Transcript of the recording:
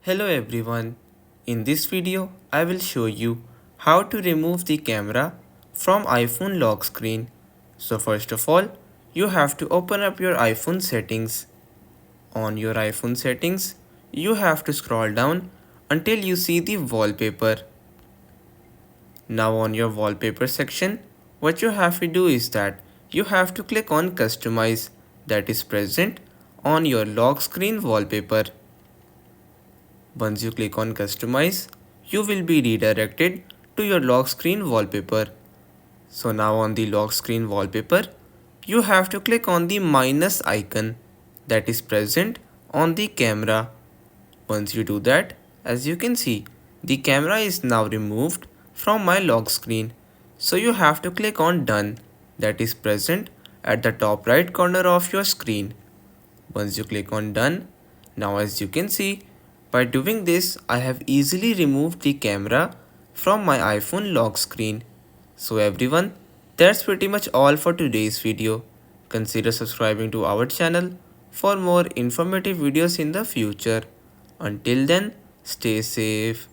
Hello everyone. In this video, I will show you how to remove the camera from iPhone lock screen. So first of all, you have to open up your iPhone settings. On your iPhone settings, you have to scroll down until you see the wallpaper. Now on your wallpaper section, what you have to do is that you have to click on customize that is present on your lock screen wallpaper. Once you click on customize, you will be redirected to your lock screen wallpaper. So now on the lock screen wallpaper, you have to click on the minus icon that is present on the camera. Once you do that, as you can see, the camera is now removed from my lock screen. So you have to click on done that is present at the top right corner of your screen. Once you click on done, now as you can see, by doing this I have easily removed the camera from my iPhone lock screen. So everyone, that's pretty much all for today's video. Consider subscribing to our channel for more informative videos in the future. Until then, stay safe.